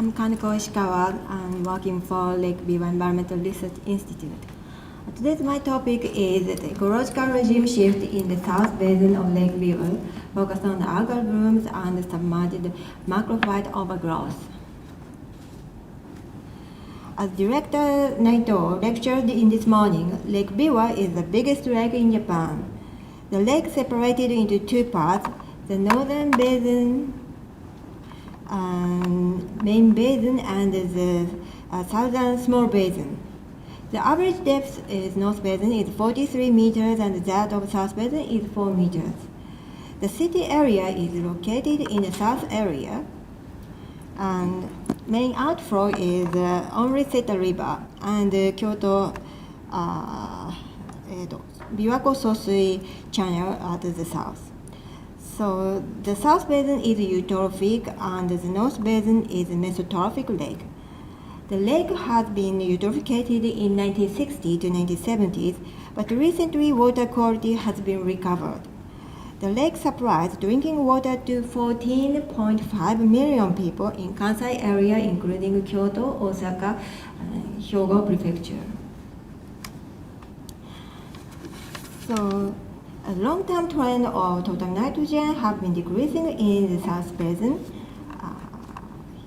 I'm Kanako Ishikawa. I'm working for Lake Biwa Environmental Research Institute. Today's my topic is the ecological regime shift in the south basin of Lake Biwa, focused on the algal blooms and submerged macrophyte overgrowth. As Director Naito lectured in this morning, Lake Biwa is the biggest lake in Japan. The lake separated into two parts, the northern basin, main basin, and the southern small basin. The average depth in North Basin is 43 meters and that of South Basin is 4 meters. The city area is located in the south area, and main outflow is only Seta River and Kyoto Biwako Sosui Channel at the south. So the South Basin is eutrophic and the North Basin is a mesotrophic lake. The lake has been eutrophicated in 1960 to 1970s, but recently water quality has been recovered. The lake supplies drinking water to 14.5 million people in Kansai area, including Kyoto, Osaka, and Hyogo Prefecture. So, a long-term trend of total nitrogen have been decreasing in the South Basin.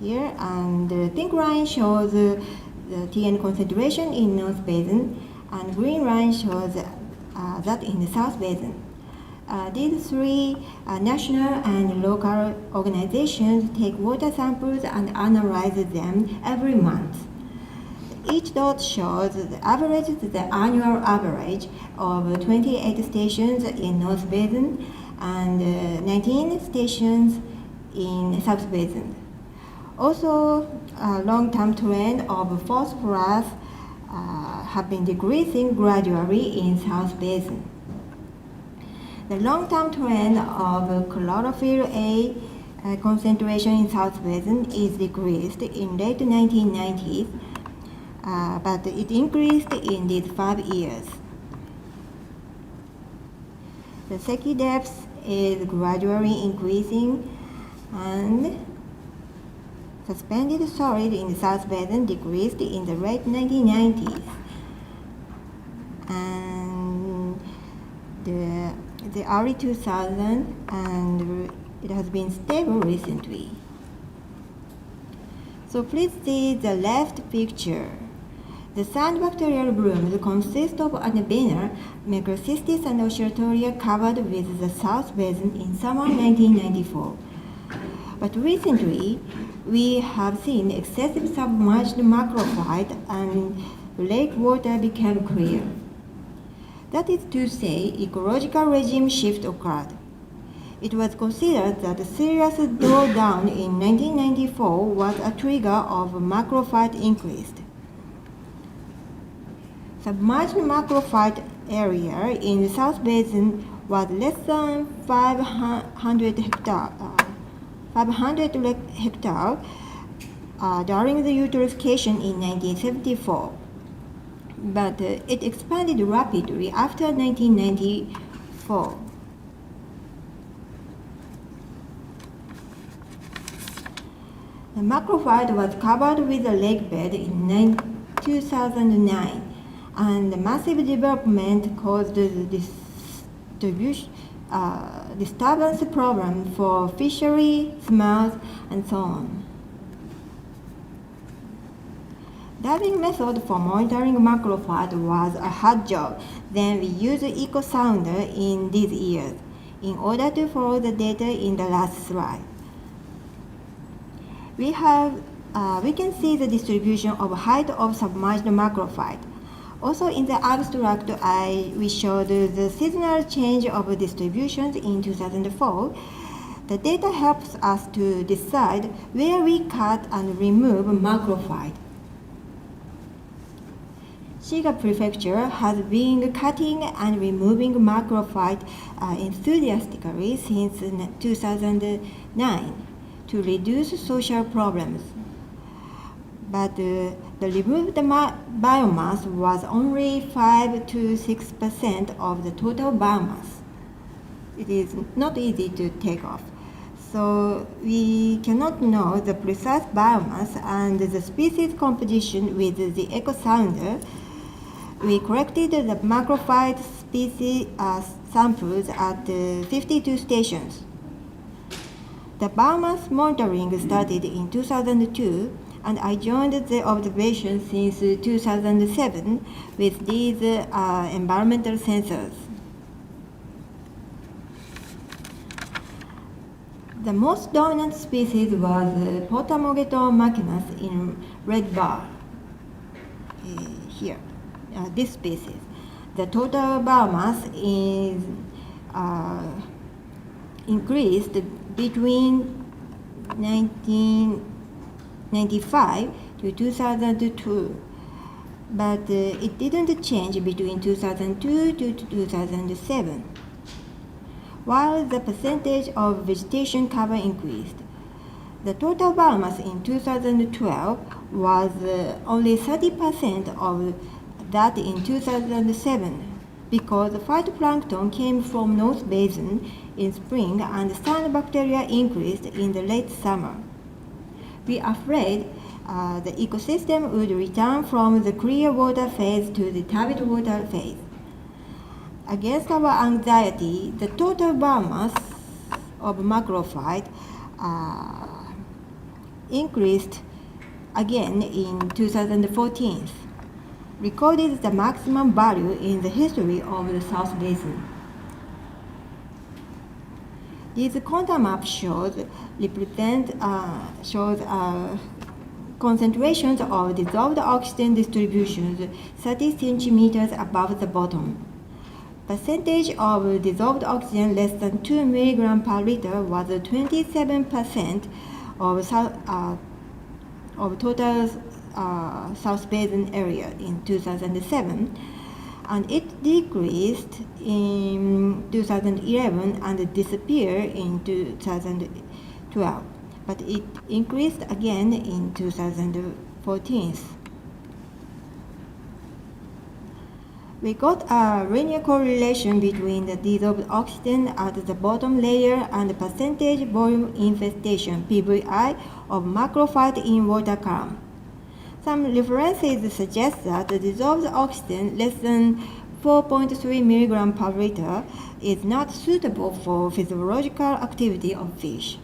Here, and the pink line shows the TN concentration in North Basin, and green line shows that in the South Basin. These three national and local organizations take water samples and analyze them every month. Each dot shows the annual average of 28 stations in North Basin and 19 stations in South Basin. Also, a long-term trend of phosphorus have been decreasing gradually in South Basin. The long-term trend of chlorophyll A concentration in South Basin is decreased in late 1990s, but it increased in these 5 years. The Seki depth is gradually increasing, and suspended solid in the South Basin decreased in the late 1990s, and the early 2000s, and it has been stable recently. So please see the left picture. The sand bacterial blooms consist of Anabaena, Macrocystis, and Oscillatoria covered with the South Basin in summer 1994. But recently, we have seen excessive submerged macrophyte and lake water became clear. That is to say, ecological regime shift occurred. It was considered that a serious drawdown in 1994 was a trigger of macrophyte increase. Submerged macrophyte area in the South Basin was less than 500 hectares during the eutrophication in 1974, but it expanded rapidly after 1994. The macrophyte was covered with a lake bed in 2009, and the massive development caused the disturbance problem for fishery, smells, and so on. Diving method for monitoring macrophyte was a hard job. Then we used Eco Sounder in these years in order to follow the data in the last slide. We can see the distribution of height of submerged macrophyte. Also in the abstract, we showed the seasonal change of distributions in 2004. The data helps us to decide where we cut and remove macrophyte. Shiga Prefecture has been cutting and removing macrophyte enthusiastically since 2009 to reduce social problems. But the removed biomass was only 5 to 6% of the total biomass. It is not easy to take off. So we cannot know the precise biomass and the species composition with the echo sounder. We collected the Macrophyte species samples at 52 stations. The biomass monitoring started in 2002, and I joined the observation since 2007 with these environmental sensors. The most dominant species was Potamogeton machinus in red bar here, this species. The total biomass is increased between 1995 to 2002, but it didn't change between 2002 to 2007. While the percentage of vegetation cover increased, the total biomass in 2012 was only 30% of that in 2007 because phytoplankton came from North Basin in spring and cyanobacteria increased in the late summer. We are afraid the ecosystem would return from the clear water phase to the turbid water phase. Against our anxiety, the total biomass of Macrophyte increased again in 2014, recorded the maximum value in the history of the South Basin. These contour map shows concentrations of dissolved oxygen distributions 30 centimeters above the bottom. Percentage of dissolved oxygen less than 2 mg per liter was 27% of total South Basin area in 2007, and it decreased in 2011 and disappeared in 2012, but it increased again in 2014. We got a linear correlation between the dissolved oxygen at the bottom layer and the percentage volume infestation (PVI) of Macrophyte in water column. Some references suggest that the dissolved oxygen less than 4.3 mg per liter is not suitable for physiological activity of fish,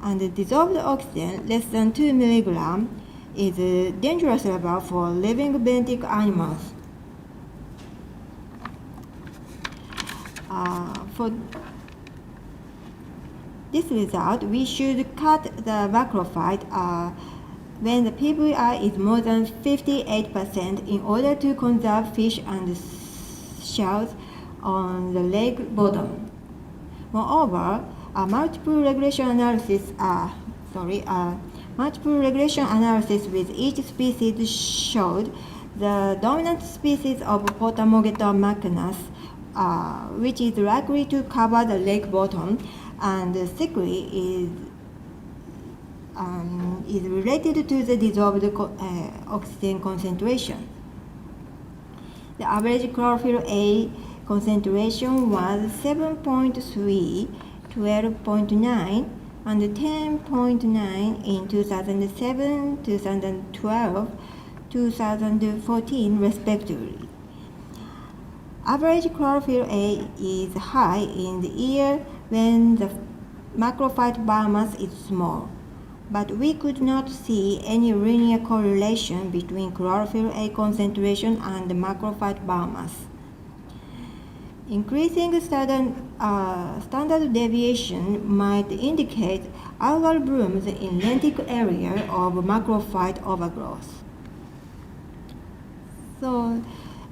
and the dissolved oxygen less than 2 mg is a dangerous level for living benthic animals. For this result, we should cut the Macrophyte when the PVI is more than 58% in order to conserve fish and shells on the lake bottom. Moreover, multiple regression analysis with each species showed the dominant species of Potamogeton machinus, which is likely to cover the lake bottom, and sickly is related to the dissolved oxygen concentration. The average chlorophyll A concentration was 7.3, 12.9, and 10.9 in 2007, 2012, 2014 respectively. Average chlorophyll A is high in the year when the Macrophyte biomass is small, but we could not see any linear correlation between chlorophyll A concentration and the Macrophyte biomass. Increasing standard deviation might indicate algal blooms in lentic area of Macrophyte overgrowth. So,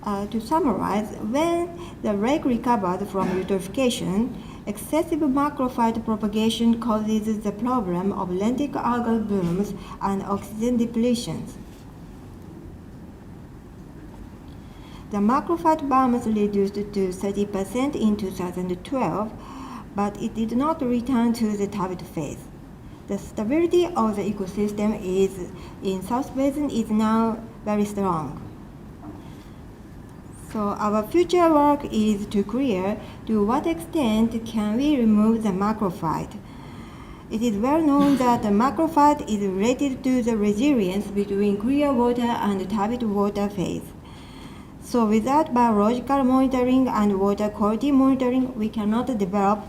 to summarize, when the lake recovered from eutrophication, excessive Macrophyte propagation causes the problem of lentic algal blooms and oxygen depletions. The Macrophyte biomass reduced to 30% in 2012, but it did not return to the turbid phase. The stability of the ecosystem in South Basin is now very strong. So our future work is to clear to what extent can we remove the Macrophyte It is well known that the macrophyte is related to the resilience between clear water and turbid water phase. So without biological monitoring and water quality monitoring, we cannot develop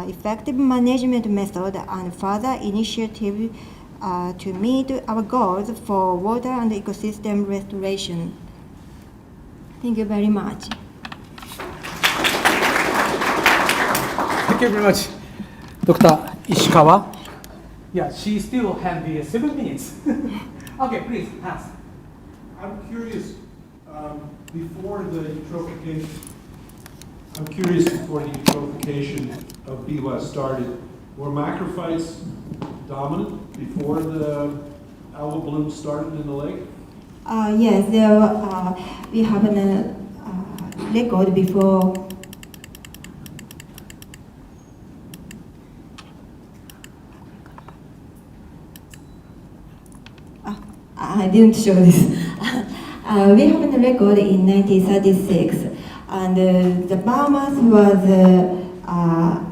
effective management method and further initiative to meet our goals for water and ecosystem restoration. Thank you very much. Thank you very much, Dr. Ishikawa. Yeah, she still has the 7 minutes. Okay, please, ask. I'm curious, before the eutrophication, of Biwa started, were macrophytes dominant before the algal bloom started in the lake? Yes, we have a record before. I didn't show this. We have a record in 1936, and the biomass was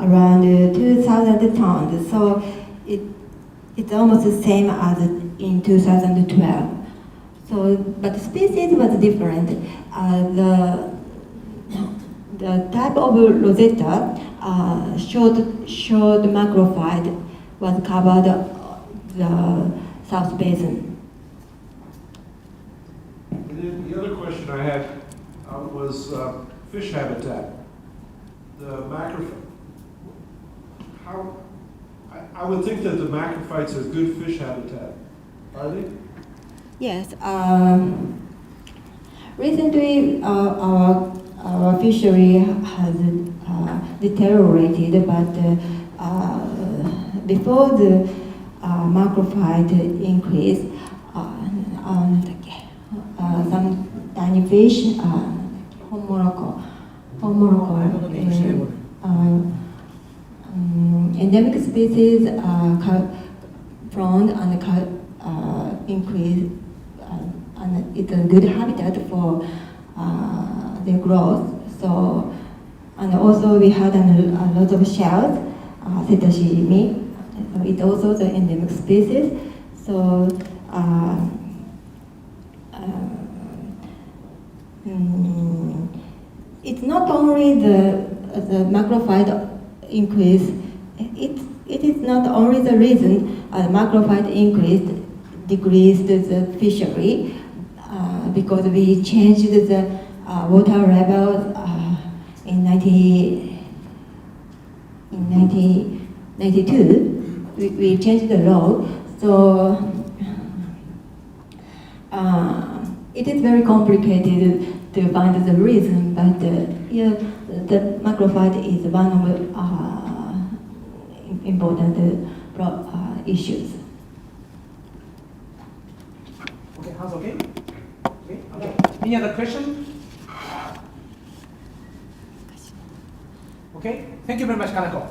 around 2,000 tons. So it's almost the same as in 2012. So, but the species was different. The type of rosetta showed macrophyte was covered the South Basin. And then the other question I had was fish habitat. The macrophyte, I would think that the macrophytes are good fish habitat. Are they? Yes. Recently, our fishery has deteriorated, but before the macrophyte increase, some tiny fish, endemic species prone and increase, and it's a good habitat for their growth. So, and also we had a lot of shells, cetacea. So it's also the endemic species. So. It's not only the macrophyte increase, it is not only the reason macrophyte increased, decreased the fishery, because we changed the water level in 1992. We changed the law, so it is very complicated to find the reason, but yeah, the macrophyte is one of important issues. Okay, how's okay? Okay, okay. Any other question? Okay, thank you very much, Kanako.